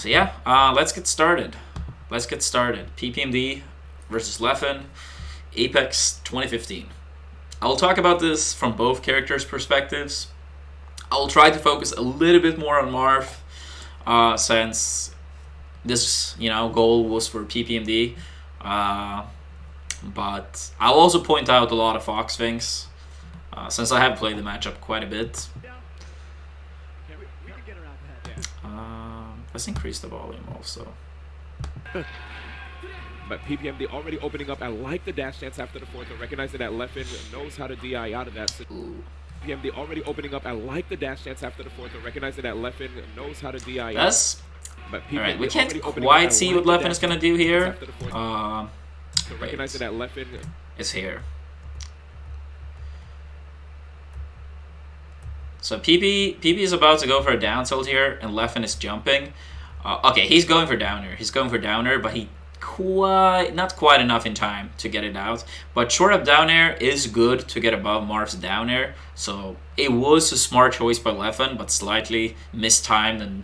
So yeah, let's get started. Let's get started. PPMD versus Leffen, Apex 2015. I'll talk about this from both characters' perspectives. I'll try to focus a little bit more on Marv, since this goal was for PPMD. But I'll also point out a lot of Fox things, since I have played the matchup quite a bit. Let's increase the volume also. But PPMD already opening up. I like the dash dance after the fourth, and recognizing that Leffen knows how to DI out of that. PPMD already opening up. I like the dash dance after the fourth, and recognizing that Leffen knows how to DI out. That's alright. We can't quite see what Leffen is gonna do here. So recognizing that Leffen is here. So PP is about to go for a down tilt here, and Leffen is jumping. Okay, he's going for downer. He's going for downer, but he not quite enough in time to get it out. But short up down air is good to get above Marv's down air. So it was a smart choice by Leffen, but slightly mistimed, and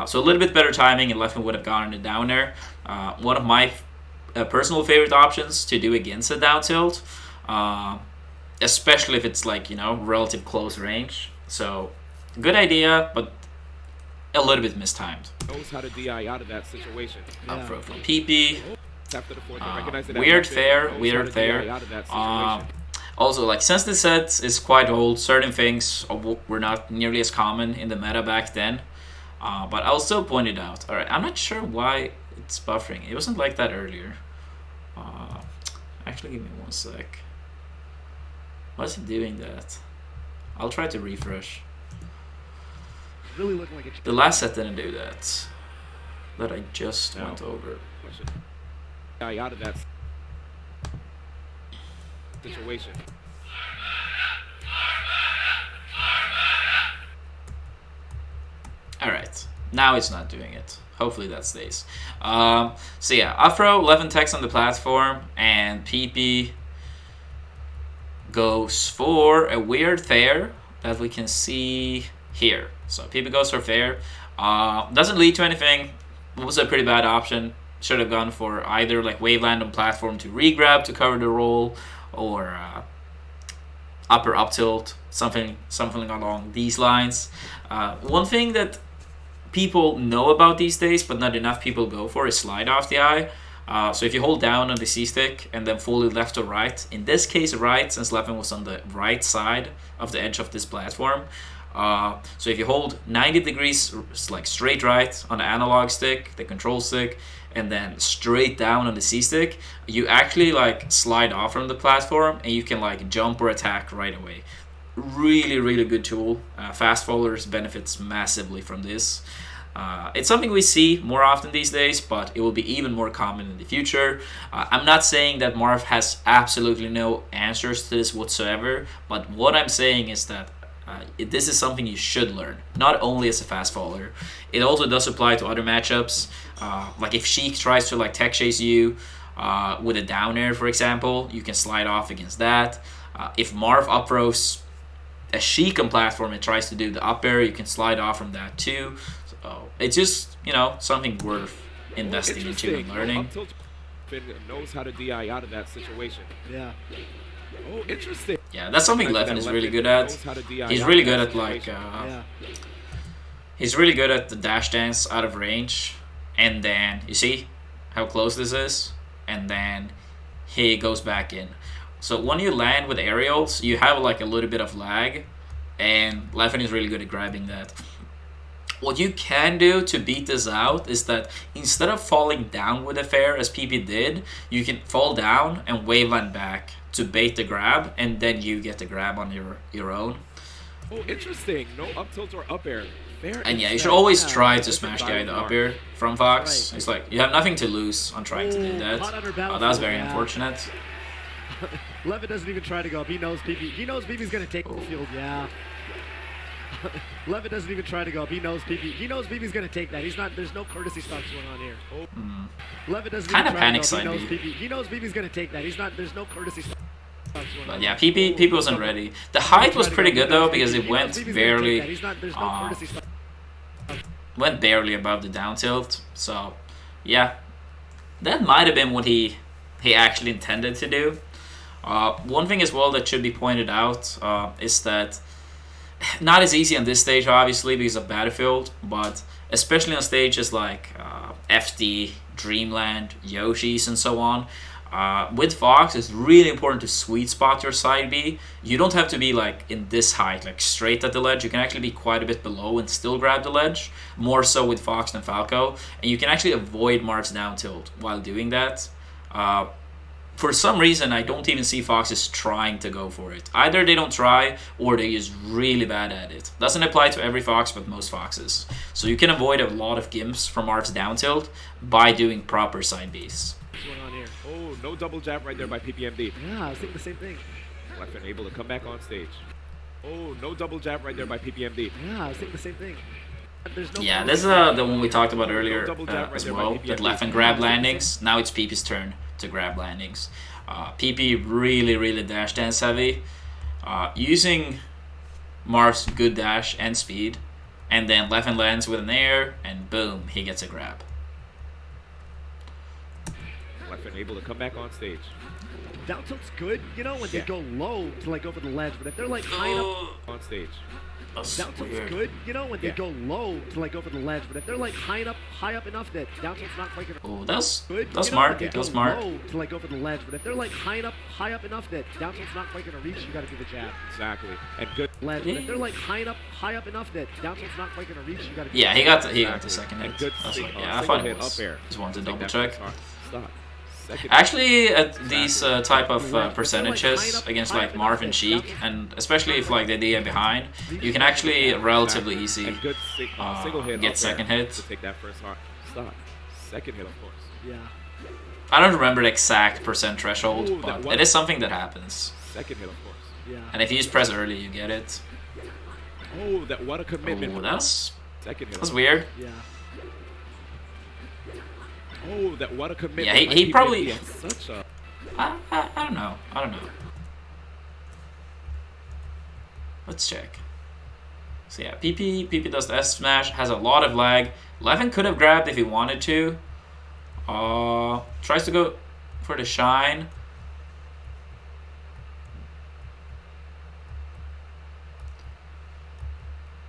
so a little bit better timing, and Leffen would have gone into down air. One of my personal favorite options to do against a down tilt. Especially if it's like, relative close range. So, good idea, but a little bit mistimed. Knows how to DI out of that situation. Up from PP. After the fourth, Weird fair. Also, like, since the set is quite old, certain things were not nearly as common in the meta back then. But I'll still point it out. Alright, I'm not sure why it's buffering. It wasn't like that earlier. Actually, give me one sec. Why is it doing that? I'll try to refresh. Really looking like it's the last set didn't do that. That I just went over. Out of that situation. Alright. Now it's not doing it. Hopefully that stays. So yeah, Afro, Leffen text on the platform, and PP goes for a weird fair that we can see here. So PP goes for fair. Doesn't lead to anything. Was a pretty bad option. Should have gone for either like wave land on platform to regrab to cover the roll, or upper up tilt, something along these lines. One thing that people know about these days, but not enough people go for, is slide off the eye. So if you hold down on the C-stick and then fully left or right, in this case right, since Leffen was on the right side of the edge of this platform. So if you hold 90 degrees like straight right on the analog stick, the control stick, and then straight down on the C-stick, you actually like slide off from the platform, and you can like jump or attack right away. Really good tool. Fast followers benefits massively from this. It's something we see more often these days, but it will be even more common in the future. I'm not saying that Marv has absolutely no answers to this whatsoever, but what I'm saying is that this is something you should learn, not only as a fast follower. It also does apply to other matchups. Like if Sheik tries to like tech chase you with a down air, for example, you can slide off against that. If Marv up throws a Sheik on platform and tries to do the up air, you can slide off from that too. So it's just, something worth investing into and learning. Knows how to DI out of that situation. Yeah. Oh, interesting. Yeah, that's something Leffen is really good at. He's really good at like he's really good at the dash dance out of range, and then you see how close this is, and then he goes back in. So when you land with aerials, you have like a little bit of lag, and Leffen is really good at grabbing that. What you can do to beat this out is that instead of falling down with a fair as PP did, you can fall down and wave land back to bait the grab, and then you get the grab on your own. Oh, interesting. No up tilt or up air. Fair. And yeah, you should always try to smash the up air from Fox. It's like you have nothing to lose on trying to do that. That was very unfortunate. Leffen doesn't even try to go up. He knows PP. He knows PP's gonna take the field. Yeah. Leffen doesn't even try to go up. He knows PP. He knows PP's gonna take that. He's not. There's no courtesy spots going on here. Leffen doesn't kind even of try panic to go up. side. He knows PP's gonna take that. He's not. There's no courtesy spots going on. But yeah, PP wasn't ready. The height was pretty good though, because it went barely went barely above the down tilt. So, yeah, that might have been what he actually intended to do. One thing as well that should be pointed out is that not as easy on this stage, obviously, because of Battlefield, but especially on stages like FD, Dreamland, Yoshi's, and so on. With Fox, it's really important to sweet spot your side B. You don't have to be like in this height, like straight at the ledge. You can actually be quite a bit below and still grab the ledge. More so with Fox than Falco, and you can actually avoid Marv's down tilt while doing that. For some reason, I don't even see Foxes trying to go for it. Either they don't try, or they're just really bad at it. Doesn't apply to every Fox, but most Foxes. So you can avoid a lot of gimps from Marv's down tilt by doing proper side Bs. What's going on here? Oh, no double jab right there by PPMD. Yeah, I was thinking the same thing. Leffen able to come back on stage. Oh, no double jab right there by PPMD. Yeah, I was thinking the same thing. There's no Yeah, this is the one we talked about earlier as well. That Leffen grab landings. Now it's PP's turn to grab landings. PP really dash dance heavy. Using Marv's good dash and speed. And then Leffen lands with an air, and boom, he gets a grab. Leffen able to come back on stage. Down tilt's good, you know, when they go low to like go for the ledge, but if they're like high up On stage. down tilt's good, you know, when they go low to like go for the ledge, but if they're like high up enough that down tilt's not quite gonna Oh, that's good, smart. you know, That's smart. low to like go for the ledge, but if they're like high up enough that down tilt's not quite gonna reach, you gotta do the jab. Exactly. And good. Ledge, but if they're like high up enough that down tilt's not quite gonna reach, you gotta do Yeah, the he jab. got the second And hit. good. That's like, single- yeah, I single thought hit it was. up air. Just wanted to Take double that check. first stop. Second. Actually, at these type of percentages against like Marv and Sheik, and especially if like the DA behind, you can actually relatively easy And good single hit get up second air hit. to take that first stop. Second hit, of course. Yeah. I don't remember the exact percent threshold, Ooh, that but one- it is something that happens. Second hit, of course. Yeah. And if you just press early, you get it. Oh, that what a commitment. Oh, that's Second hit. that's weird. Yeah. Oh, that what a commitment. Yeah, he by PPMD. probably- Such a I don't know. I don't know. Let's check. So yeah, PP does the S smash, has a lot of lag. Leffen could have grabbed if he wanted to. Tries to go for the shine.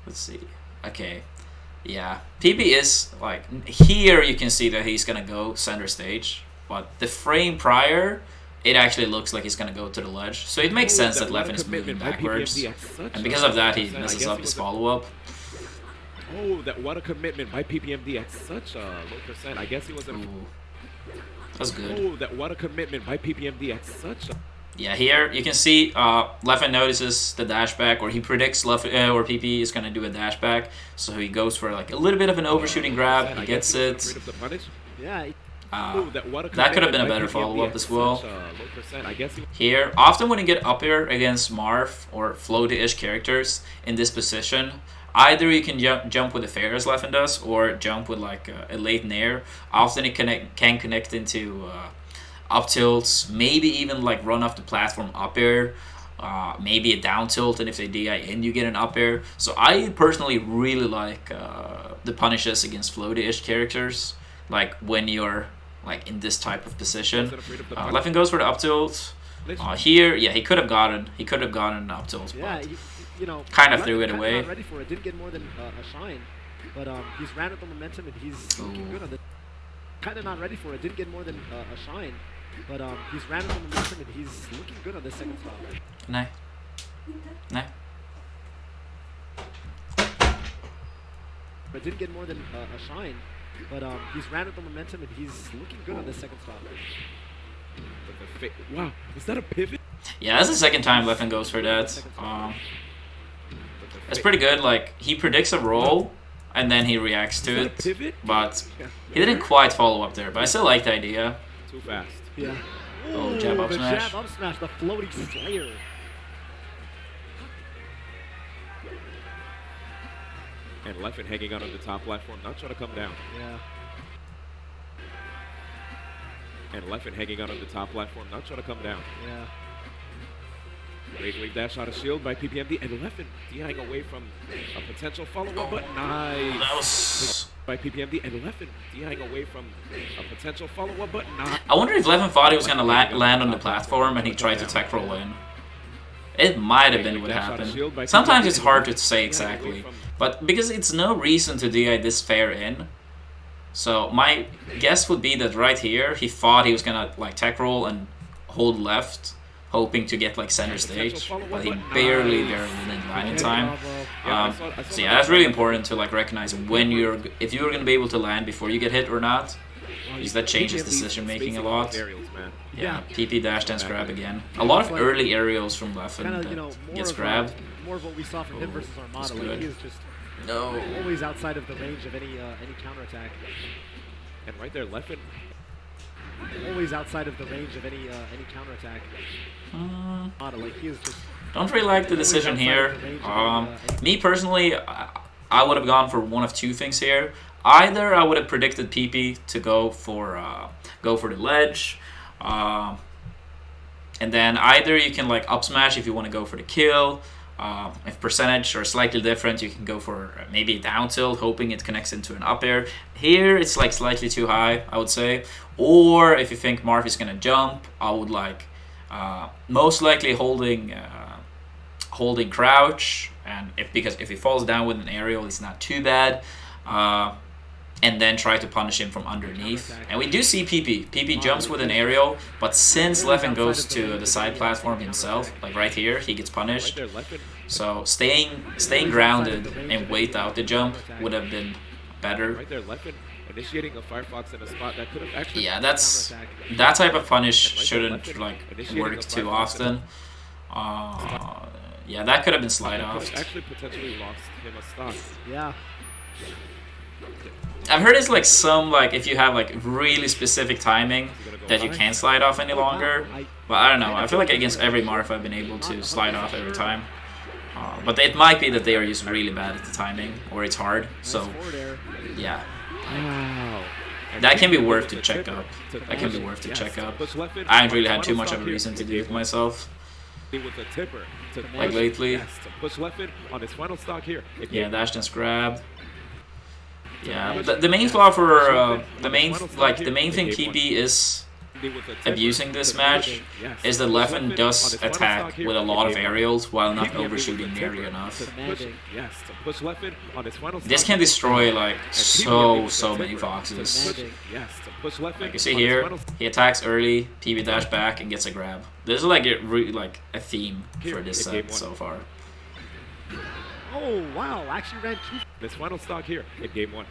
Let's see. Okay. Yeah. PP is like here you can see that he's gonna go center stage. But the frame prior, it actually looks like he's gonna go to the ledge. So it makes sense that what a Leffen is moving commitment by backwards. PPMD at such And a because of that, he percent. I messes guess up he his was a- follow-up. Oh, that what a commitment by PPMD at such a low percent. I guess he was a. Ooh. That's good. Oh, that what a commitment by PPMD at such a. Yeah, here you can see Leffen notices the dash back, or he predicts Leffen or PP is gonna do a dash back, so he goes for like a little bit of an overshooting grab. I He guess gets he was it. afraid of the punish. Yeah. Oh, that what a That could have been a commitment by better PPMD follow-up at as well. such a low percent. I guess he. Here, often when you get up air against Marv or floaty-ish characters in this position, either you can jump with a fair as Leffen does, or jump with like a late nair. Often it can connect into up tilts, maybe even like run off the platform up air, maybe a down tilt, and if they DI in, you get an up air. So I personally really like the punishes against floaty-ish characters, like when you're like in this type of position. Leffen goes for the up tilt. Here, yeah, he could have gotten an up tilt, Yeah. but You know. Kinda Leffen threw it kinda away. Not ready for it. Didn't get more than a shine, but he's ran with the momentum and he's looking good on this. Kind of not ready for it. Didn't get more than a shine, but he's ran with the momentum and he's looking good on this second stop. no. But didn't get more than a shine, but he's ran with the momentum and he's looking good on this second stop. Wow, is that a pivot? Yeah, that's the second time Leffen goes for that. It's pretty good. Like he predicts a roll, and then he reacts to Is that a it, pivot? but he didn't quite follow up there. But I still like the idea. Too fast. Yeah. Oh, jab up the smash. jab up smash, the floating slayer. And Leffen hanging out on the top platform, not trying to come down. Yeah. And Leffen hanging out on the top platform, not trying to come down. Yeah. Great wave dash out of shield by PPMD, and Leffen DIing away from a potential follow-up, but nice. That was... By PPMD, and Leffen DIing away from a potential follow-up, but not. I wonder if Leffen thought he was gonna land on the platform and he tried to tech roll in. It might have been what happened. Sometimes it's hard to say exactly, but because it's no reason to DI this fair in. So my guess would be that right here he thought he was gonna like tech roll and hold left, hoping to get like center stage, but he barely didn't land in time. So yeah, that's really important to like recognize when if you're gonna be able to land before you get hit or not, because that changes decision making a lot. Yeah, PP dash dance grab again. A lot of early aerials from Leffen that gets grabbed. More of what we saw from him versus Armada. Like he is just always outside of the range of any counterattack. And right there, Leffen. Always outside of the range of any counterattack. Like he is just. Don't really like the decision here. Me personally, I would have gone for one of two things here. Either I would have predicted PP to go for the ledge, and then either you can like up smash if you want to go for the kill. If percentage are slightly different, you can go for maybe a down tilt, hoping it connects into an up air. Here it's like slightly too high, I would say. Or if you think Marv is gonna jump, I would like most likely holding crouch, and because if he falls down with an aerial, it's not too bad. And then try to punish him from underneath. And we do see PP. PP jumps with an aerial, but since Leffen goes to the side platform himself, like right here, he gets punished. So staying grounded and wait out the jump would have been better. Right there, Leffen initiating a Firefox in a spot that could have actually. Yeah, that type of punish shouldn't like work too often. Yeah, that could have been slide off. Actually, potentially lost him a stock. Yeah. I've heard it's like if you have like really specific timing that you can't slide off any longer. But I don't know. I feel like against every Marth I've been able to slide off every time. But it might be that they are just really bad at the timing, or it's hard. So yeah, that can be worth to check up. That can be worth to check up. I haven't really had too much of a reason to do it myself. Like lately. Yeah, dash dance grab. Yeah, the main flaw for the main thing PP is abusing this match is that Leffen does attack with a lot of aerials while not overshooting nearly enough. This can destroy like so many foxes. Like you see here, he attacks early, PB dash back, and gets a grab. This is like a theme for this set so far. Oh wow! Actually ran two. This final stock here in game 1.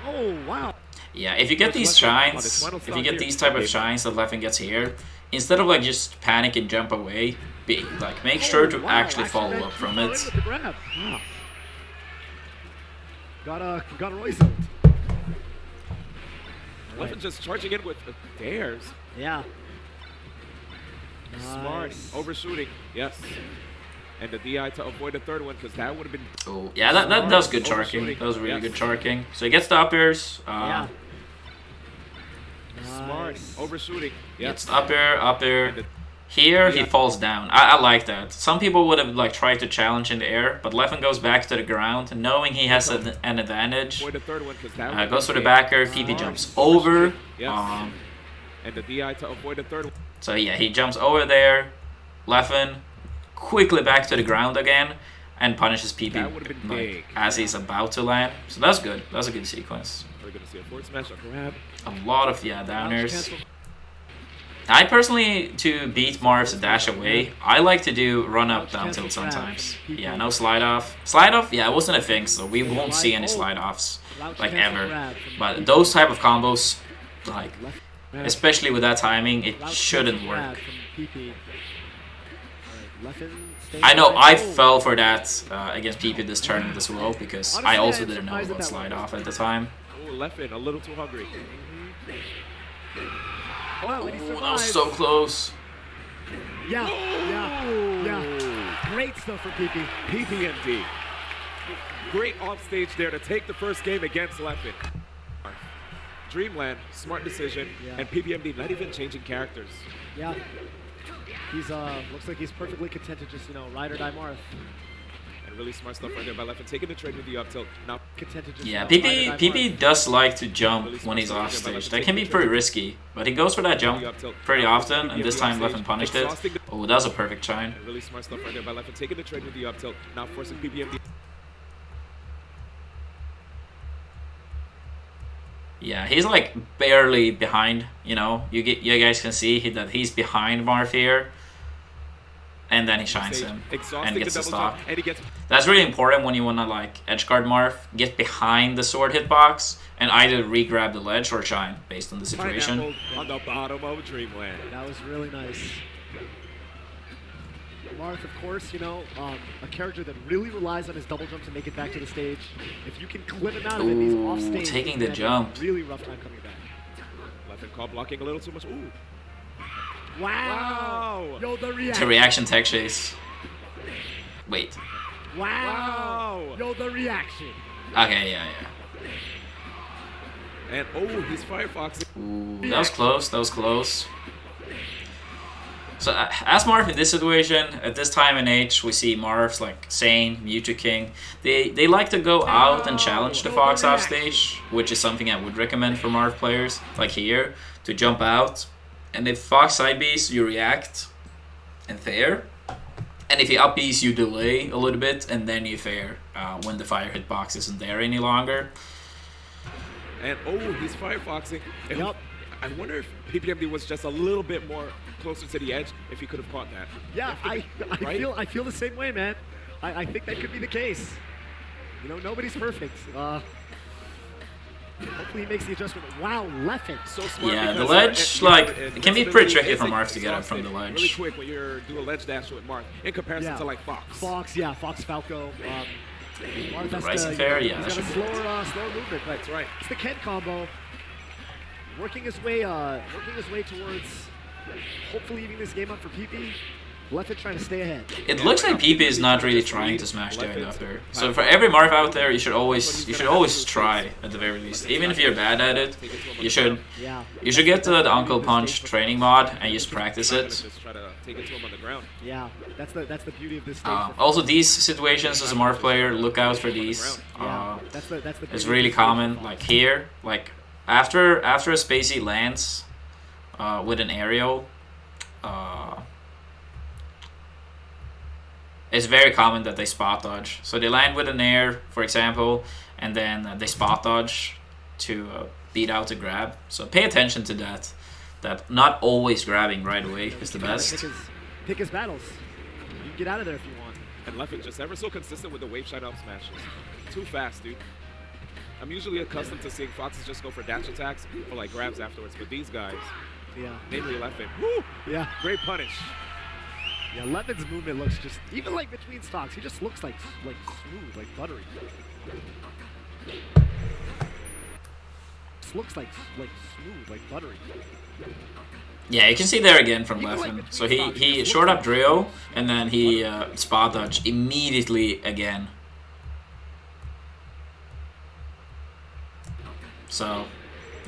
Oh wow! Yeah, if you get these shines, if you get these type of shines that Leffen gets here, instead of like just panic and jump away, make sure to actually follow up from it. Wow. Got a Royce. Leffen just charging in with dares. Yeah. Smart overshooting. Yes. And the DI to avoid the third one, because that would have been. Oh, yeah, that was good charking. That was really good charking. So he gets the up airs. Yeah. Smart overshooting. Gets the up air. Here he falls down. I like that. Some people would have like tried to challenge in the air, but Leffen goes back to the ground, knowing he has an advantage. Goes for the backer. PP jumps over. And the DI to avoid the third one. So yeah, he jumps over there. Leffen quickly back to the ground again and punishes PP as he's about to land. So that's good. That's a good sequence. We're gonna see a forward smash, a grab. A lot of downers. I personally, to beat Marv's dash away, I like to do run up down tilt sometimes. Yeah, no slide off. Slide off, yeah, it wasn't a thing, so we won't see any slide offs like ever. But those type of combos, like especially with that timing, it shouldn't work. I know I fell for that against PP this tournament as well, because I also didn't know about slide off at the time. Oh, Leffen a little too hungry. Oh, that was so close. Yeah. Great stuff for PP. PPMD. Great off stage there to take the first game against Leffen. Dreamland, smart decision, and PPMD not even changing characters. Yeah. He's looks like he's perfectly content to just, you know, ride or die Marth. And really smart stuff right there by Leffen, taking the trade with the up tilt. Now Content to just, Yeah, you know, ride or die PP Marth. does like to jump when he's off stage. That can be pretty risky, but he goes for that jump pretty often, and this time Leffen punished it. Oh, that was a perfect shine. and really smart stuff right there by Leffen, taking the trade with the up tilt. Now forcing PPMD. Yeah, he's like barely behind. You know, you guys can see that he's behind Marth here, and then he shines him and gets the stop. And he gets That's really important when you wanna like edge guard Marth. Get behind the sword hitbox and either re-grab the ledge or shine based on the situation. pineapple on the bottom of Dreamland. That was really nice. Marth, of course, you know, a character that really relies on his double jump to make it back to the stage. If you can clip him out of it, he's off Ooh, stage. taking he's the gonna have jump. a really rough time coming back. Leffen caught blocking a little too much. Ooh. Wow! Wow. Yo, the To reaction. reaction tech chase. Wait. Wow! Wow. Yo, the reaction. Okay, yeah. And oh, he's Firefoxing. Ooh, that was close. That was close. So as Marth in this situation, at this time in age, we see Marth's like Sane, Mewtwo King. They like to go out and challenge the Fox off stage, which is something I would recommend for Marth players, like here, to jump out. And if Fox side Bs, you react and fair. And if he up Bs, you delay a little bit and then you fair when the fire hitbox isn't there any longer. And oh, he's Firefoxing. And Yup. I wonder if PPMD was just a little bit more closer to the edge if he could have caught that. Yeah, I right? I feel the same way, man. I think that could be the case. You know, nobody's perfect. Hopefully he makes the adjustment. Wow, Leffen. So smart. Yeah, the because, ledge, like, it can be pretty tricky for Marth to get up from the ledge. Really quick when you're doing a ledge dash with Marth in comparison Yeah. to like Fox. Fox, yeah, Fox Falco. Marth has Rising to, fair, you yeah, know, that he's got a should be slower movement, but That's right. it's the Ken combo. Working his way towards hopefully eating this game up for PP. Leffen trying to stay ahead. It looks like PP is not really trying to smash down up there. So for every Marth out there, you should always try at the very least. Even if you're bad at it, you should get the Uncle Punch training mod and just practice it. Just try to take it to him on the ground. Yeah, that's the beauty of this stage. Also, these situations as a Marth player, look out for these. That's the beauty It's of really this stage. common. Like here, like after a Spacey lands with an aerial. It's very common that they spot dodge. So they land with an air, for example, and then they spot dodge to beat out a grab. So pay attention to that. That not always grabbing right away is the best. Pick his battles. You can get out of there if you want. And Leffen just ever so consistent with the wave shine up smashes. Too fast, dude. I'm usually accustomed to seeing Foxes just go for dash attacks or like grabs afterwards, but these guys, Yeah. namely Leffen, woo, Yeah. great punish. Yeah, Leffen's movement looks just, even like between stocks, he just looks like smooth, like buttery. Just looks like smooth, like buttery. Yeah, you can see there again from Leffen. So he short up Drio, and then he spot dodge immediately again. So,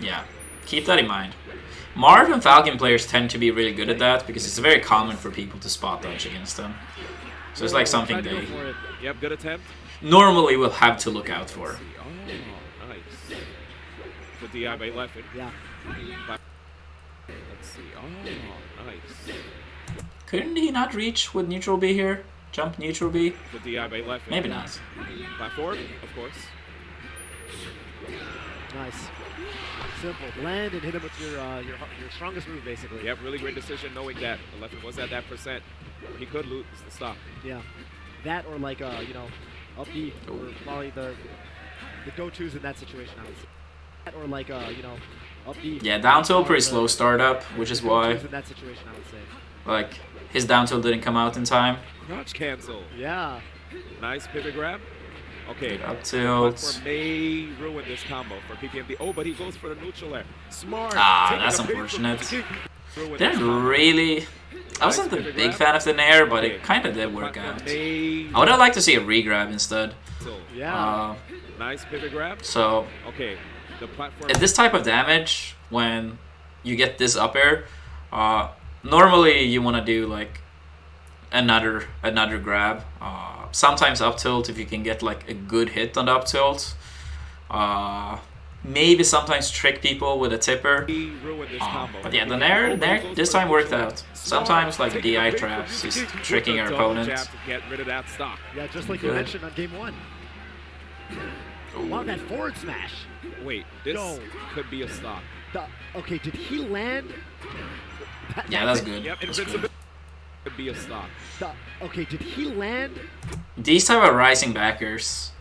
yeah, keep that in mind. Marth and Falcon players tend to be really good at that because it's very common for people to spot dodge against them. So it's like something they Yep, good attempt. normally will have to look out for. Oh, nice. The DI by Leffen. Yeah. Let's see. Oh, nice. Couldn't he not reach with neutral B here? Jump neutral B? The DI by Leffen. Maybe not. Platform, of course. Nice. Simple. Land and hit him with your strongest move, basically. Yep, really great decision knowing that Leffen was at that percent. He could lose the stock. Yeah. That or like you know, up B or probably the go-tos in that situation. I would say. That or like you know, up B. Yeah, down tilt pretty slow startup, which is why In that situation, I would say. like his down tilt didn't come out in time. Crouch cancel. Yeah. Nice pivot grab. Okay. Up Platform tilt. may ruin this combo for PPMD. Oh, but he goes for the neutral air. Smart. Ah, Taking that's a big unfortunate. ruin this Didn't combo. really. I wasn't the big fan of the Nair, but it kind of did work Platform out. may I would have liked to see a regrab instead. cancel. Yeah. Nice pivot grab. So Okay. The platform. at this type of damage, when you get this up air, normally you want to do like another grab. Sometimes up tilt if you can get like a good hit on the up tilt. Maybe sometimes trick people with a tipper. But yeah, the Nair this time worked out. Sometimes like DI traps, he's tricking our opponent. Yeah, just like you mentioned on game 1. Wow, that forward smash. Wait, this could be a stock. Okay, did he land? Yeah, that's good. Yep, That's good. Could be a stock. Okay, did he land? These type of rising backers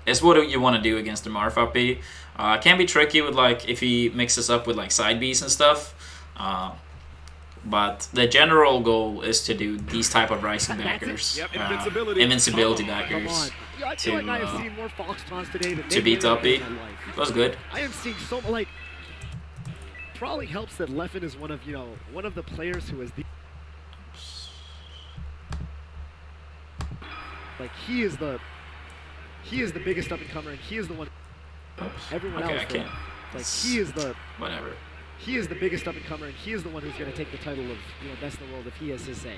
is what you want to do against the Marth up B. Can be tricky with like if he mixes up with like side Bs and stuff. But the general goal is to do these type of rising backers, invincibility backers, I feel like I have seen more Foxtrons today than to beat up B. That was good. I am seeing so like. Probably helps that Leffen is one of the players who is the. Like he is the biggest up and comer, and he is the one. Everyone else, like he is the whatever. He is the biggest up and comer, and he is the one who's going to take the title of best in the world if he has his say.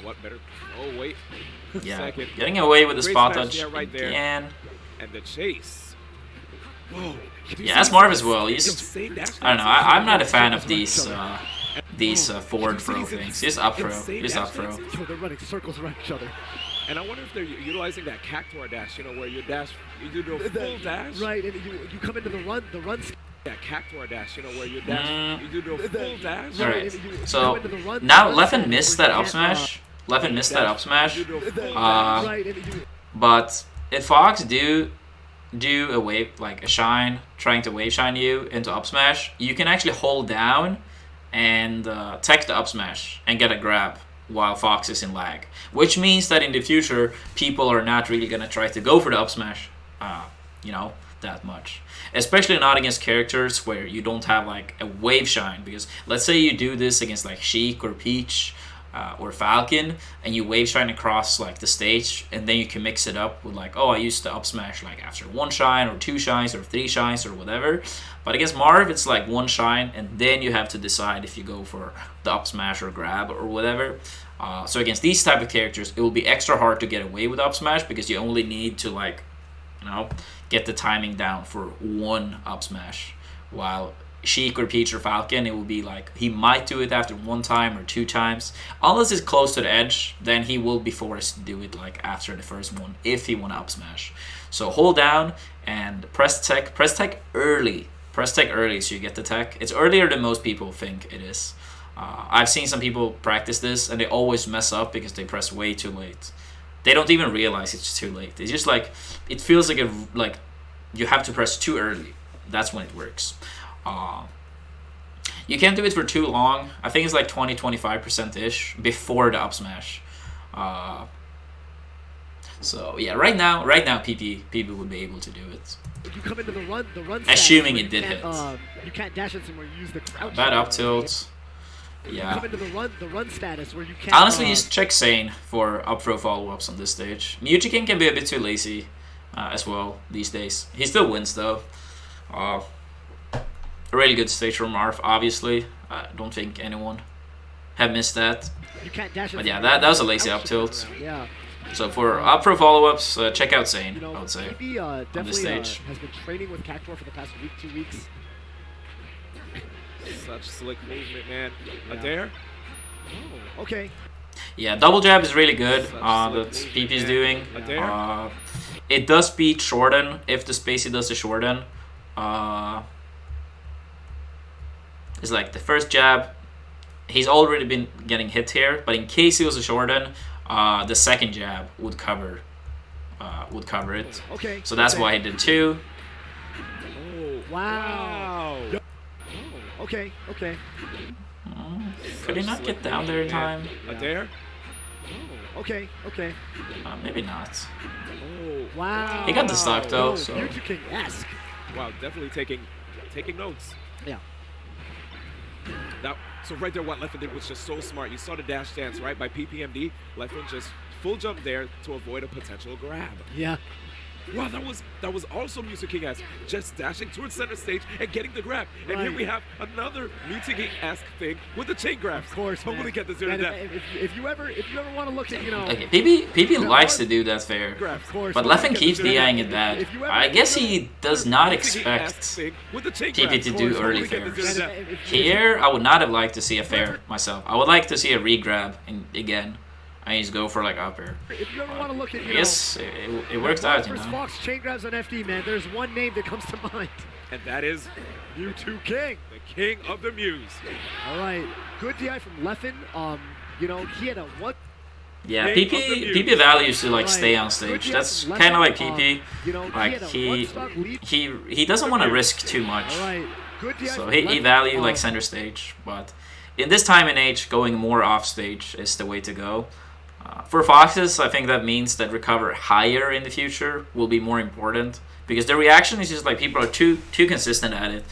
What better? Oh wait. Yeah, Second. Getting away with the spot touch right again. There. And the chase. Whoa. Yeah, that's Marv as well. He's I don't know. I'm not a fan of these forward throw things. He's up throw. He's up throw. Yo, they're running circles around each other. And I wonder if they're utilizing that cactuar dash, where you dash, you do the full dash. Right, and you come into the run. That cactuar dash, where you dash, you do the full dash. Alright, so now Leffen missed that up smash. Leffen missed that up smash. But if Fox do a wave, like a shine, trying to wave shine you into up smash, you can actually hold down and tech the up smash and get a grab while Fox is in lag. Which means that in the future, people are not really going to try to go for the up smash, that much. Especially not against characters where you don't have like a wave shine. Because let's say you do this against like Sheik or Peach or Falcon, and you wave shine across like the stage, and then you can mix it up with like, oh, I used the up smash like after 1 shine or 2 shines or 3 shines or whatever. But against Marv, it's like 1 shine, and then you have to decide if you go for the up smash or grab or whatever. So against these type of characters, it will be extra hard to get away with up smash because you only need to like, get the timing down for 1 up smash. While Sheik or Peach or Falcon, it will be like he might do it after 1 time or 2 times. Unless it's close to the edge, then he will be forced to do it like after the first one if he want to up smash. So hold down and press tech early. Press tech early so you get the tech. It's earlier than most people think it is. I've seen some people practice this and they always mess up because they press way too late. They don't even realize it's too late. It's just like, it feels like you have to press too early. That's when it works. You can't do it for too long. I think it's like 20-25% before the up smash. So yeah, right now PP would be able to do it. If you come into the run assuming it did hit. You can't dash it somewhere. You use the crouch. Bad up tilt. Yeah. You come into the run status where you can't. Honestly, use check Sane for up throw follow-ups on this stage. Mewtwo can be a bit too lazy as well these days. He still wins though. A really good stage from Marth, obviously. I don't think anyone have missed that. You can't dash it. But yeah, that was a lazy up tilt. Yeah. So for up throw follow-ups, check out Sane, I would say. PP on this stage. Has been training with Cactuar for the past week, 2 weeks. Such slick movement, man. A dare? Oh, okay. Yeah, double jab is really good that PP's doing. It does beat Shorten if the spacey does the Shorten. It's like the first jab, he's already been getting hit here, but in case he was a Shorten, the second jab would cover it. Okay. So that's why he did 2. Oh, wow. Okay. Could he not get down there in time? A dare? Okay. Maybe not. Oh, wow. He got the stock though. So. Mewtwo King-esque. Wow, definitely taking notes. Yeah. Now, so right there, what Leffen did was just so smart. You saw the dash dance, right? By PPMD, Leffen just full jump there to avoid a potential grab. Yeah. Wow, that was also Music King-esque. Just dashing towards center stage and getting the grab. And here we have another Music King-esque thing with the chain grab. Of course, hopefully get this zero man, to death. if you ever want to look at, you know. Okay, PP likes to do that fair, but Leffen keeps DIing it bad. I guess he does not expect PP to do early fairs. Here, I would not have liked to see a fair myself. I would like to see a re-grab again. I just go for like up air. If you ever want to look at, yes, it works out, you know. Fox chain grabs on FD, man. There's one name that comes to mind. And that is U2 King. The king of the Muse. All right, good DI from Leffen. You know, he had a one. Yeah, PP values to like stay on stage. That's kind of like PP. Like he doesn't want to risk too much. So he value like center stage. But in this time and age, going more off stage is the way to go. For Foxes, I think that means that recover higher in the future will be more important because the reaction is just like people are too consistent at it.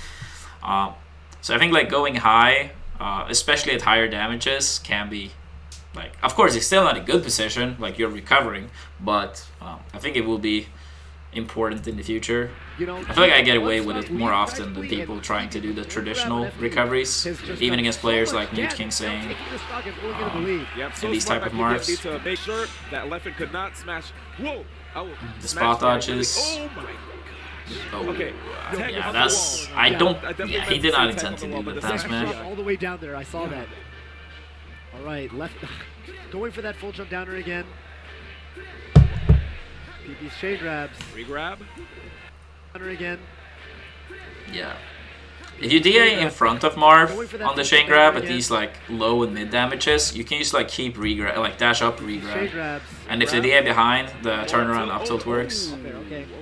So I think like going high, especially at higher damages, can be like, of course it's still not a good position, like you're recovering, but I think it will be important in the future. I feel like I get away with it more often than people trying to do the traditional recoveries, even against players like Mute King saying and these type of marks. To make sure that Leffen could not smash. Whoa! The spot dodges. Oh my. Oh, Okay. yeah, that's. I don't. Yeah, he did not intend to do that. That smash. All the way down there, I saw that. All right, left, going for that full jump downer again. PP's chain grabs. Re-grab. Downer again. Yeah. If you DA in front of Marv on the chain grab at these like low and mid damages, you can just like keep re-grab, like dash up re-grab. And if the DA behind, the turnaround up tilt works.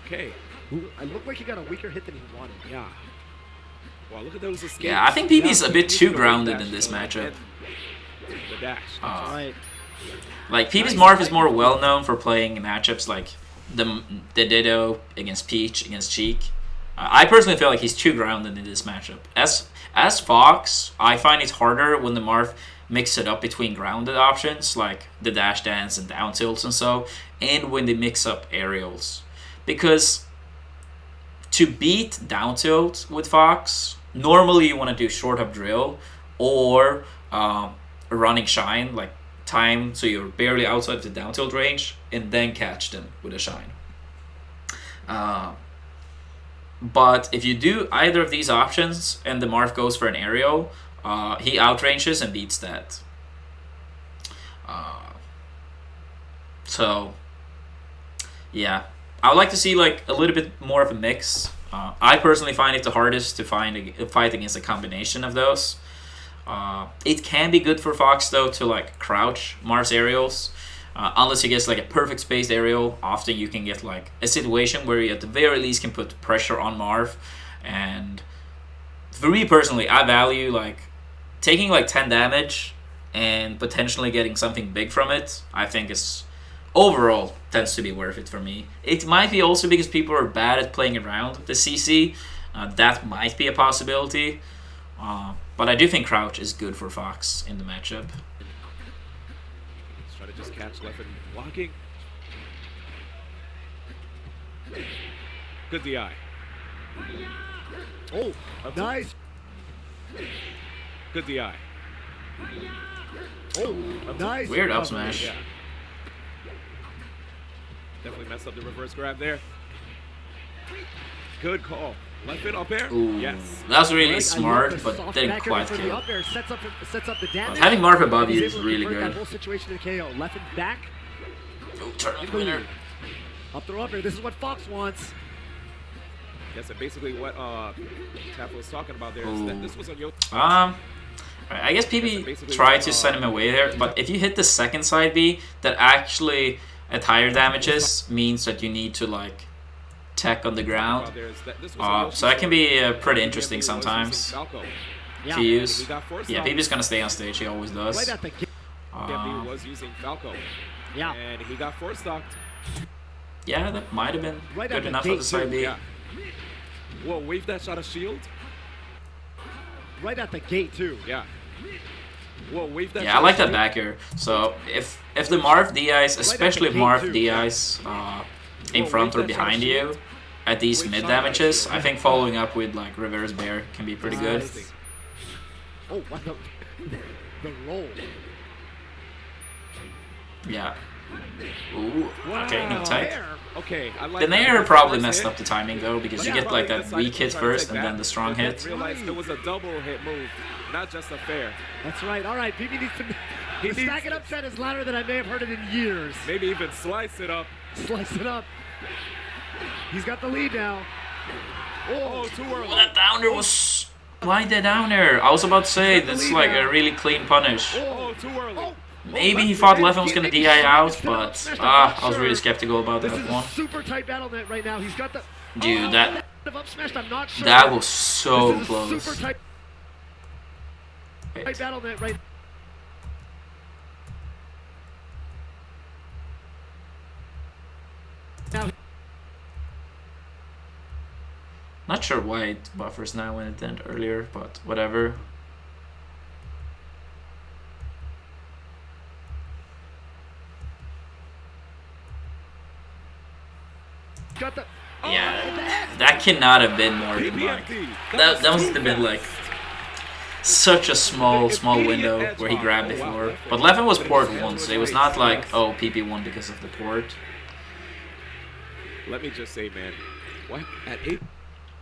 Okay. It looked like he got a weaker hit than he wanted. Yeah. Wow, look at those escapes. Yeah, I think PP's a bit too grounded in this matchup. The dash. Right. Like PP's Marv is more well known for playing matchups like the Ditto against Peach against Cheek. I personally feel like he's too grounded in this matchup. As Fox, I find it harder when the Marv mix it up between grounded options like the dash dance and down tilts and so, and when they mix up aerials. Because to beat down tilt with Fox, normally you want to do short up drill or running shine, like time so you're barely outside the down tilt range, and then catch them with a shine. But if you do either of these options and the Marv goes for an aerial, he outranges and beats that. So, yeah. I would like to see like a little bit more of a mix. I personally find it the hardest to fight against a combination of those. It can be good for Fox though to like crouch Marv's aerials. Unless he gets like a perfect spaced aerial, often you can get like a situation where you at the very least can put pressure on Marv. And for me personally, I value like taking like 10 damage and potentially getting something big from it. I think is overall tends to be worth it for me. It might be also because people are bad at playing around the CC. That might be a possibility. But I do think crouch is good for Fox in the matchup. Let's try to just catch Leffen blocking. Good DI. Oh, nice. Good DI. Oh, nice. Weird up smash. Yeah. Definitely messed up the reverse grab there. Good call. Leffen up air? Ooh, yes. That was really smart, but didn't quite kill. Up air sets up the damage. But having Marv above you is really good. That whole situation in KO. Leffen back. Oh, turn up winner. Up throw up air. This is what Fox wants. Yes, and basically what Tap was talking about there is that this was on your... I guess PB tried to send him away there, but if you hit the second side B, that actually at higher damages means that you need to like tech on the ground. So that can be pretty interesting sometimes to use. Yeah, PB's gonna stay on stage. He always does. PPMD was using Falco. Yeah. And he got force stocked. Yeah, that might have been good enough for the side B. Yeah. Whoa, wave that shot of shield. Right at the gate too. Yeah. Whoa, wave that. Yeah, I like that back air. So if the Marv DIs, especially if Marv DIs in front or behind you at these mid damages, I think following up with like reverse bear can be pretty good. Oh, what the roll. Yeah. Ooh, okay, no tight. Okay, I like The that. Nair probably messed up the timing though, because you get like that weak hit first and then the strong hit. Realized it was a double hit move, not just a fair. That's right. All right, PP needs to. The stack it upset is louder than I may have heard it in years. Maybe even slice it up. Slice it up. He's got the lead now. Oh, too early. Oh, that downer was... Why the downer? I was about to say, that's like a really clean punish. Oh, too early. Maybe he thought Leffen was gonna DI out, but I was really skeptical about This that is one. a super tight battle net right now. He's got the. Dude, that Up smashed, I'm not sure. that was so This is a close. super tight Wait. battle net right now. Not sure why it buffers now when it didn't earlier, but whatever. Got the. Yeah, that cannot have been more than like... That must have been like such a small window where he grabbed before. But Leffen was port once, so it was not like, oh, PP won because of the port. Let me just say, man, what at 8?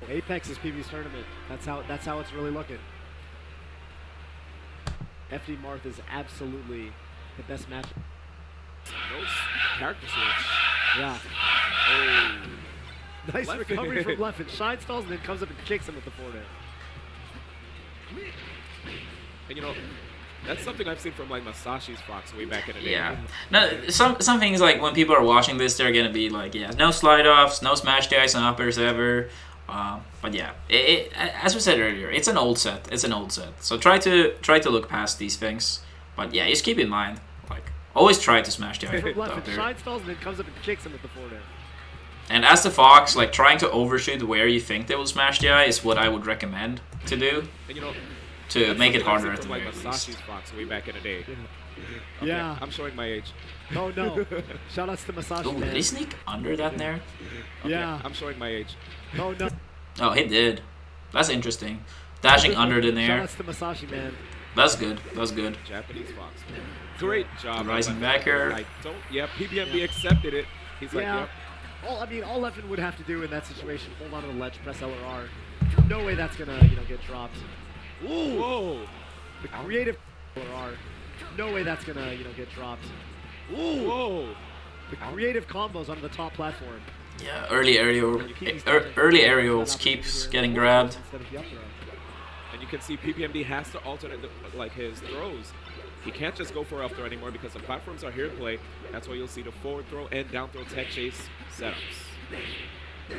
Apex is PB's tournament. That's how it's really looking. FD Marth is absolutely the best match. Those character switch. Yeah. Oh. Nice Leffen. recovery from Leffen. Shine stalls and then comes up and kicks him with the forward. And you know, that's something I've seen from like Masashi's Fox way back in the day. Yeah. No, some things like when people are watching this, they're gonna be like, yeah, no slide offs, no smash DIs and uppers ever. But yeah, as we said earlier, it's an old set. It's an old set. So try to look past these things. But yeah, just keep in mind, like, always try to smash DI From out Leffen. there. Shine stalls and then comes up and kicks him with the forward. And as the Fox, like, trying to overshoot where you think they will smash DI is what I would recommend to do. And you know, To that's make it something I've harder seen at the from, like very Masashi's least. Fox way back in the day. Okay, Yeah. I'm showing my age. Oh no. Shoutouts to Masashi. Oh, man. did he sneak under that there? Okay, Yeah. I'm showing my age. Oh no. Oh, he did. That's interesting. Dashing under the nair. Shoutouts to Masashi, man. That's good. That's good. Japanese Fox. Great job. Rising Leffen. backer. I don't. Yeah, PPMD accepted it. He's like, Yeah. yep. All Leffen would have to do in that situation, hold on to the ledge, press LR. No way that's gonna, get dropped. Ooh. Whoa. The creative LR. No way that's gonna, get dropped. Ooh. Whoa. The creative combos on the top platform. Yeah, early aerials keeps getting grabbed. Instead of the up throw. And you can see PPMD has to alternate like his throws. He can't just go for up throw anymore because the platforms are here to play. That's why you'll see the forward throw and down throw tech chase setups.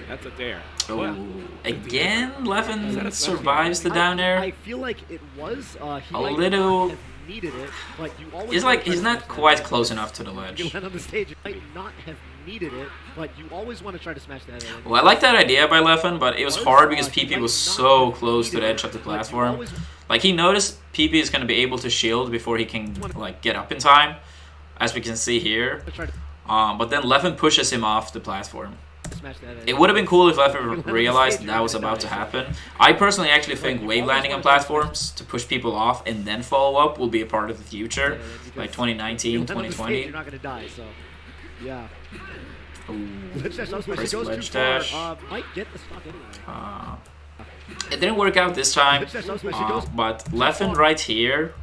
That's a dare. Oh, again, Leffen Is that a survives the down I air. feel like it was. He A might little- not have needed it, but you always. He's wanna like try he's to not smash that quite area. close enough to the You ledge. land on the stage. You might not have needed it, but you always want to try to smash that area. Well, I like that idea by Leffen, but it was hard because PP was so close to the edge of the platform. Like, he noticed PP is going to be able to shield before he can, like, get up in time, as we can see here. Try to But then Leffen pushes him off the platform. smash that area. It would have been cool if Leffen realized that was about to happen. I personally actually think wave landing on platforms to push people off and then follow up will be a part of the future, like 2019, You land on the stage, 2020. You're not gonna die, so yeah. Ooh. Ledge dash up smash. It First goes ledge too far. dash. Might get the stock anyway. It didn't work out this time, Ledge dash up smash. It goes. but Leffen right here.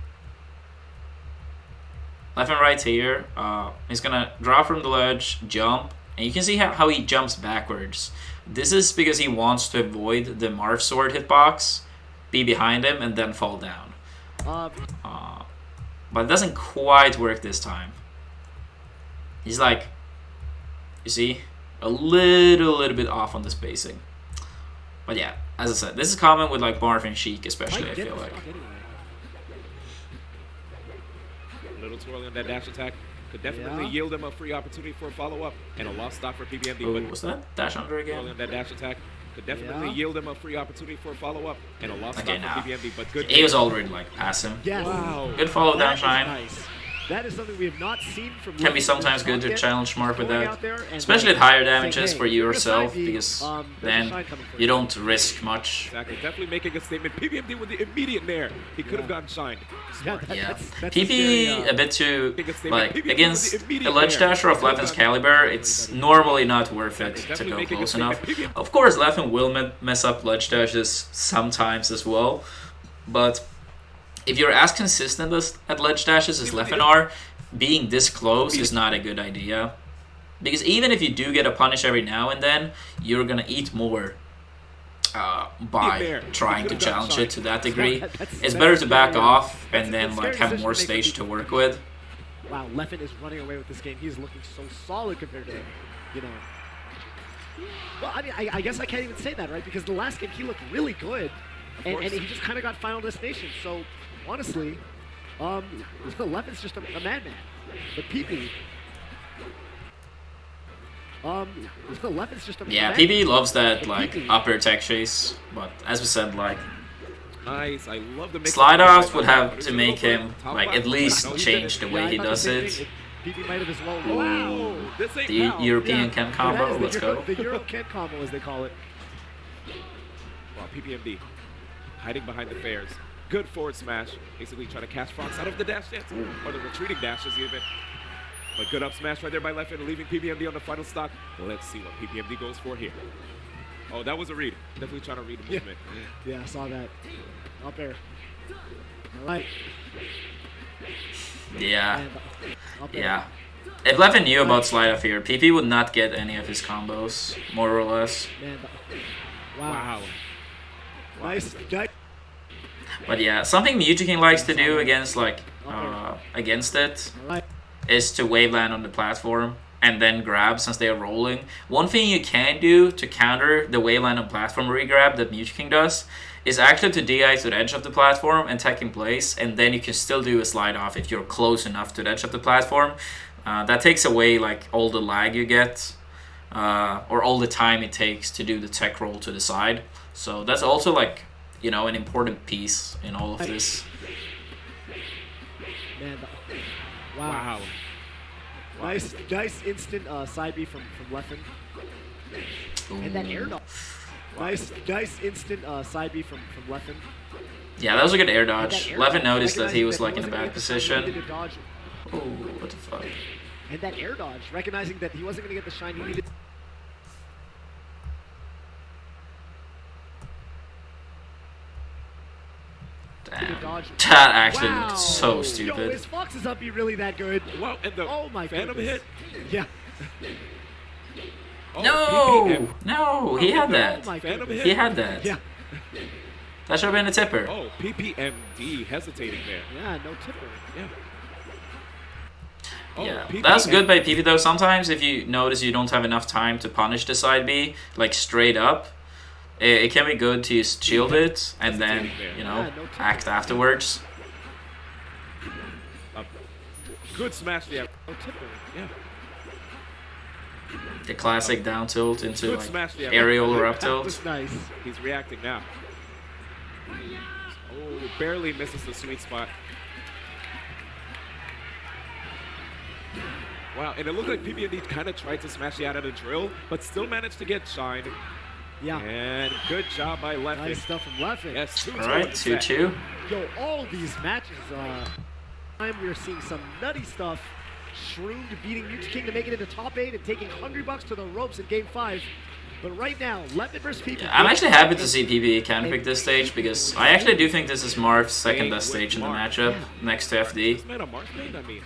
Leffen right here. He's gonna drop from the ledge, jump, and you can see how he jumps backwards. This is because he wants to avoid the Marv sword hitbox, be behind him, and then fall down. But it doesn't quite work this time. He's like, you see, a little bit off on the spacing. But yeah, as I said, this is common with like Marv and Sheik especially, I Might get feel the like. stock anyway. A little twirling on that dash attack could definitely Yeah. yield him a free opportunity for a follow-up and a lost stock for PPMD. Oh, But was that dash under twirling again? on that dash attack could definitely Yeah. yield him a free opportunity for a follow-up and a lost Okay, stock now. for PPMD. But good. He was already like past him. Yes. Wow. Good follow That down is shine. nice. That is something we have not seen from. Can be Leffen sometimes this good to yet. challenge Marth with Going that. out there and, Especially like, at higher saying, damages hey, for you you're a yourself, side B, because there's a then shine coming for you don't risk much. Exactly. Definitely making a statement. PPMD with the immediate nair. He could have gotten shined. Yeah, Yeah, that's PP scary, a bit too, Big statement. like, PPMD against with the immediate a ledge nair. dasher of Leffen's caliber, it's normally not worth it to Definitely go making a close statement. enough. PPMD Of course, Leffen will mess up ledge dashes sometimes as well, but if you're as consistent at ledge dashes as Leffen are, being this close is not a good idea. Because even if you do get a punish every now and then, you're gonna eat more by trying to challenge it to that degree. It's better to back off and then like have more stage to work with. Wow, Leffen is running away with this game. He's looking so solid compared to, you know. Well, I mean, I guess I can't even say that, right? Because the last game he looked really good, and he just kind of got final destination. So honestly, Leffen's just a madman. But PP, Leffen's just a Yeah, madman. PB loves that like upper tech chase, but as we said, like Nice. I love the mix. slide offs would have to make him like at least change the way he I thought does the same it. thing. PP might have as well. Ooh. Wow, This ain't The foul. European Yeah. Ken That combo, is let's the Euro, go. The Euro Ken combo, as they call it. Wow, PPMD hiding behind the fairs. Good forward smash. Basically trying to catch Fox out of the dash dance. Or the retreating dashes even. But good up smash right there by Leffen, leaving PPMD on the final stock. Let's see what PPMD goes for here. Oh, that was a read. Definitely trying to read the movement. Yeah, I saw that. Up there. All right. Yeah, And up there. yeah. If Leffen knew about slide off here, PP would not get any of his combos, more or less. Man, wow. Wow. Nice. But yeah, something Mewtwo likes to do against like against it All right. is to wave land on the platform and then grab since they are rolling. One thing you can do to counter the wave land on platform regrab that Mewtwo does is actually to DI to the edge of the platform and tech in place, and then you can still do a slide off if you're close enough to the edge of the platform. That takes away like all the lag you get, or all the time it takes to do the tech roll to the side. So that's also like, you know, an important piece in all of this. Man, wow. Wow. Nice instant side B from Leffen. And that air dodge. Nice instant side B from Leffen. Yeah, that was a good air And that dodge. air Leffen dodge, noticed that he recognizing was like in a wasn't bad gonna get the shine, he position. needed to dodge. Oh, what the fuck? And that air dodge, recognizing that he wasn't going to get the shine, he needed. Damn. Dodge. That actually Wow. looked so Yo, stupid. is Fox's up be really that good? Wow, and the Oh my Phantom goodness. hit. Yeah. Oh, No! PPM. No, he had Oh that. my Phantom goodness. hit. He had that. Yeah. That should have been a tipper. Oh, PPMD hesitating there. Yeah, no tipper. Yeah. Oh, Yeah, PPM. that's good by PP though. Sometimes if you notice you don't have enough time to punish the side B, like straight up, it can be good to just shield it and then, you know, Yeah, no tipper. act afterwards. Good smash there. No tipper. Yeah. The classic down tilt into Good like smash there. aerial or up That tilt. was nice. He's reacting now. Oh, barely misses the sweet spot. Wow, and it looked like PPMD kind of tried to smash you out of the drill, but still managed to get shined. Yeah. And good job by Leffen. Nice stuff from Leffen. Yes, 2-2 All right, in the set. 2-2. Yo, all these matches, time we are seeing some nutty stuff. Shroomed beating Mewtwo King to make it into top 8 and taking $100 to the ropes in Game 5. But right now, Leffen versus PP. Yeah, I'm actually happy to see PPE can pick this stage because I actually do think this is Marth's second best stage in the matchup next to FD. This man a Marth main, I mean.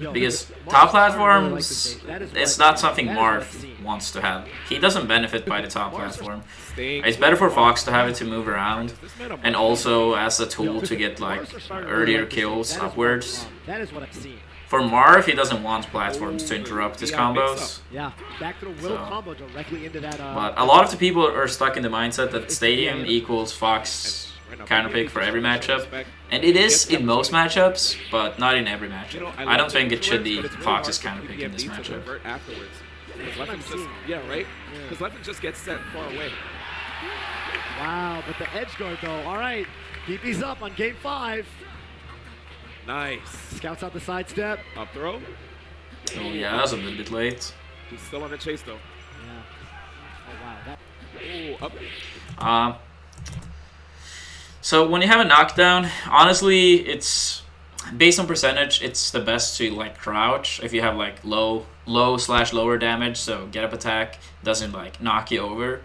Yo, Because Marth's top starting to really like this platforms, stage. That is it's what- not something that is what I've Marth seen. wants to have. He doesn't benefit by the top platform. Staying It's better for close. Fox to have it to move around, This man a and Marth also as a tool to get like Marths are starting to really earlier like this stage. kills That is what- upwards. That is what I've seen. For Marth, he doesn't want platforms to interrupt his combos. Yeah, back to the Will So- combo directly into that. But a lot of the people are stuck in the mindset that Stadium equals Fox counterpick for every matchup. And it is in most matchups, but not in every matchup. I don't think it should be Fox's counterpick in this matchup. Afterwards. Because what I'm Leffen just, seeing. yeah, right? Yeah. Because Leffen just gets set far away. Wow, but the edge guard though. All right, PP's up on Game 5. Nice. Scouts out the sidestep. Up throw. Oh yeah, that was a little bit late. He's still on the chase though. Yeah. Oh wow. That. Oh, up. So when you have a knockdown, honestly, it's based on percentage. It's the best to like crouch if you have like low/lower damage. So get up attack doesn't like knock you over.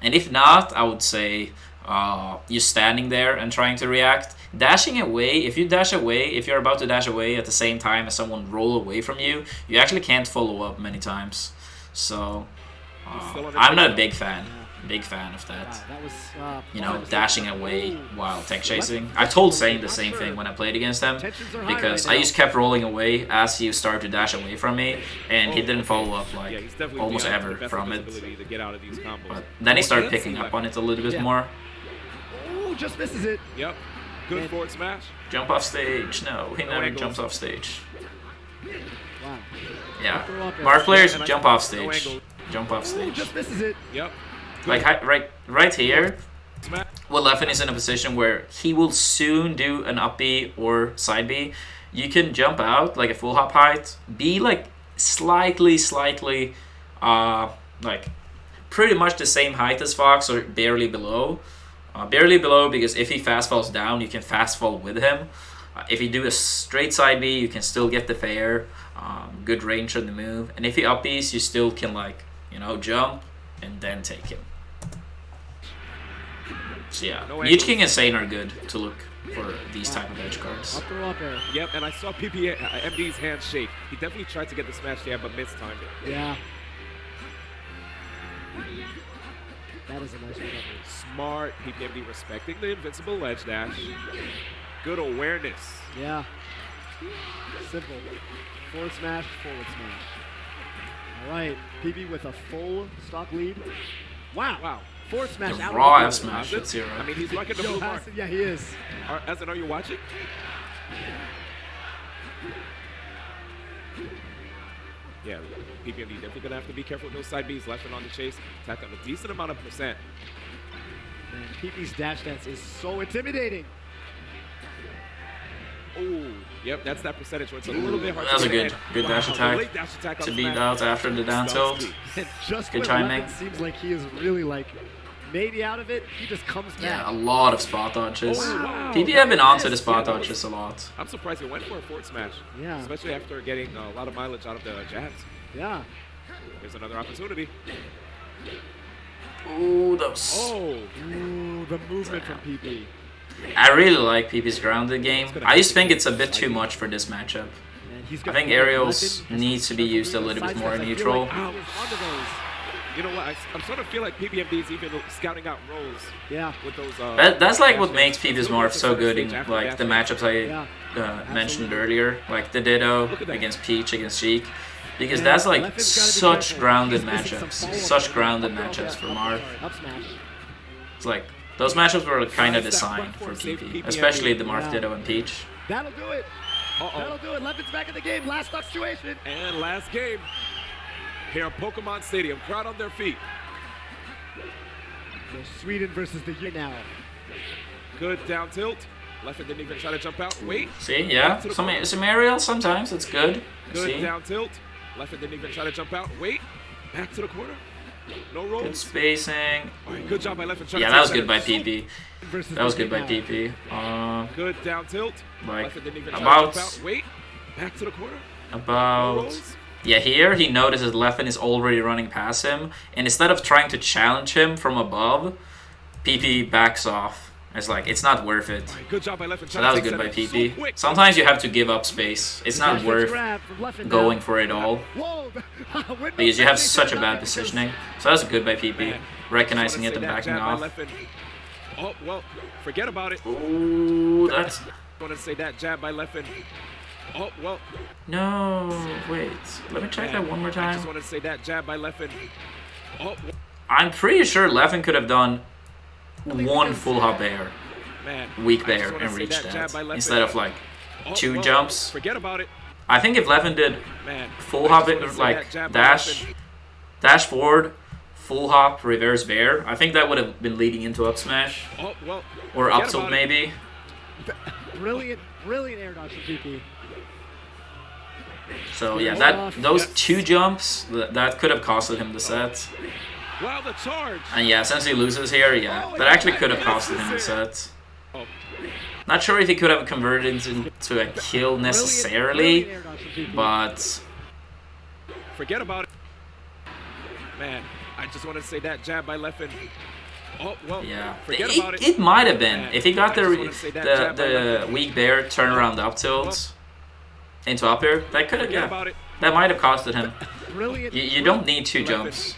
And if not, I would say you're standing there and trying to react. Dashing away, if you dash away, if you're about to dash away at the same time as someone roll away from you, you actually can't follow up many times. So I'm not a big fan of that. Wow, that was. You know, dashing away while tech chasing. I told Zane the same thing when I played against him, because I just kept rolling away as he started to dash away from me, and he didn't follow up like almost ever from it. But then he started picking up on it a little bit more. Oh, just misses it. Yep. Good forward smash. Jump off stage. No, he never jumps off stage. Wow. Yeah. Marth players jump off stage. Jump off Oh, stage. just misses it. Yep. Like right here, well, Leffen is in a position where he will soon do an up B or side B. You can jump out like a full hop height, be like slightly, like pretty much the same height as Fox or barely below. Barely below because if he fast falls down, you can fast fall with him. If you do a straight side B, you can still get the fair. Good range on the move. And if he up Bs, you still can like, you know, jump and then take him. So yeah, Mute King and Sane are good to look for these type of edge cards. Up throw up air. Yep, and I saw PPMD's hand shake. He definitely tried to get the smash there, but mistimed it. Yeah. That is a nice recovery. Smart PPMD respecting the invincible ledge dash. Good awareness. Yeah. Simple. Forward smash, forward smash. All right, PB with a full stock lead. Wow. Wow. Forward smash The out. raw of F smash at 0. I mean, he's rocking the Yo, blue mark. Hassan, yeah, he is. Essen, are you watching? Yeah, PPMD definitely gonna have to be careful with those side Bs. Leffen on the chase, attacked on a decent amount of percent. Man, PP's dash dance is so intimidating. Oh, yep, that's that percentage where it's a little bit hard That was to a get good ahead. dash Wow, attack the late dash attack on to beat smash. out after the down tilt. And just Good when timing. Leffen seems like he is really like maybe out of it, he just comes Yeah, back. a lot of spot dodges. Oh, wow. PP have been onto the Yeah, spot that was- dodges a lot. I'm surprised he went for a forward smash. Yeah. Especially after getting a lot of mileage out of the jabs. Yeah. Here's another opportunity. Ooh, those. Oh, Ooh, the movement from PP. I really like PP's grounded game. I just think it's a bit too much for this matchup. And he's I got think the aerials Leffen has need to be used a little bit more sidesteps. I feel neutral. like he was onto those. you know what? I'm starting to feel like PPMD's even scouting out rolls Yeah. with those. That's like what dash makes dance. PP's Morph so good in like the matchups Yeah. I mentioned earlier, like the Ditto Look at that. against Peach against Sheik, because And that's like Leffen's gotta be such careful. grounded He's missing some matchups, follow-up such there. grounded Up throw, matchups for up Marth. throw, Up smash. It's like those matchups were kind of Nice, that designed front for four saved PP, PPMD. especially the Marth Yeah. Ditto and Peach. That'll do it. Uh-oh. That'll do it. Leffen's back in the game. Last stock situation. And last game here at Pokemon Stadium. Crowd on their feet. So Sweden versus the U now. Good down tilt. Leffen didn't even try to jump out. Wait. See, yeah, some aerials sometimes it's good. Good See, down tilt. Leffen didn't even try to jump out. Wait. Back to the corner. No rolls. good spacing. All right, good job by Leffen. trying Yeah, to that was take good by center. PP. Versus That was the good by U now. PP. Good down tilt. Like, Leffen didn't even try about- to jump out. Wait. Back to the corner. No About rolls. yeah, here he notices Leffen is already running past him, and instead of trying to challenge him from above, PP backs off. It's like it's not worth it. All right, good job by Leffen. So that was good by PP. Sometimes you have to give up space. It's not Dash worth grab from Leffen going now. for it all Whoa. Window because you have passing such a to bad nothing positioning. So that's good by PP, Man, recognizing it Just and wanna say that backing jab by off. Leffen. Oh, well, forget about it. Ooh, that's I want to say that jab by Leffen. Oh, well. no. Wait, let me check that one more I time. just want to say that jab by Leffen. Oh, I'm pretty sure Leffen could have done one full hop air, man. weak I just bear, wanna and say reached jab that by Leffen. instead of like Oh, two well, jumps. Forget about it, I think if Leffen did man. full I hop just it, wanna say like that jab by dash, Leffen. dash forward, full hop, reverse bear, I think that would have been leading into up smash Oh, well. or forget up tilt about it. maybe. Brilliant air dodge from PP. So yeah, those two jumps that could have costed him the set. Wow, the charge. And yeah, since he loses here, yeah, that actually could have costed him the set. Not sure if he could have converted into a kill necessarily, but Forget about it. Man, I just want to say that jab by Leffen. Oh, well, yeah, forget about it. it might have been. Man, If he got I just wanna say that jab by the Leffen. weak bear turnaround up tilt into up air, that could have, Forget about it. that might have costed him. Brilliant. You don't need two jumps.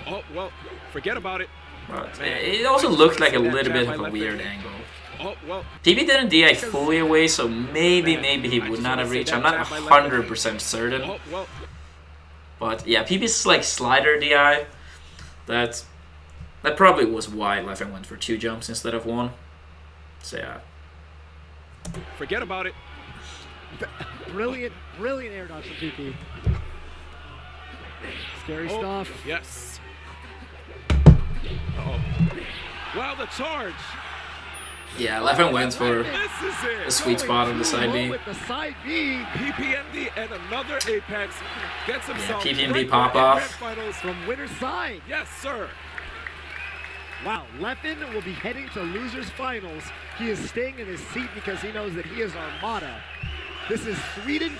Oh, well, forget about it. But Man, it also looked like a little bit of a weird angle. Oh, well, PP didn't DI fully away, so maybe he would not have reached. I'm not 100% certain. oh, well. But yeah, PP's like slider DI, that probably was why Leffen went for two jumps instead of one. So yeah. Forget about it. Brilliant air dodge from PP. Scary Oh, stuff. yes. Uh-oh. Wow, the charge. Yeah, Leffen went for This is it. a sweet spot on the side B. With the side B PPMD and another Apex gets himself PPMD right pop back in off. grand finals. from winner's side. Yes, sir. Wow, Leffen will be heading to losers finals. He is staying in his seat because he knows that he is Armada. This is Sweden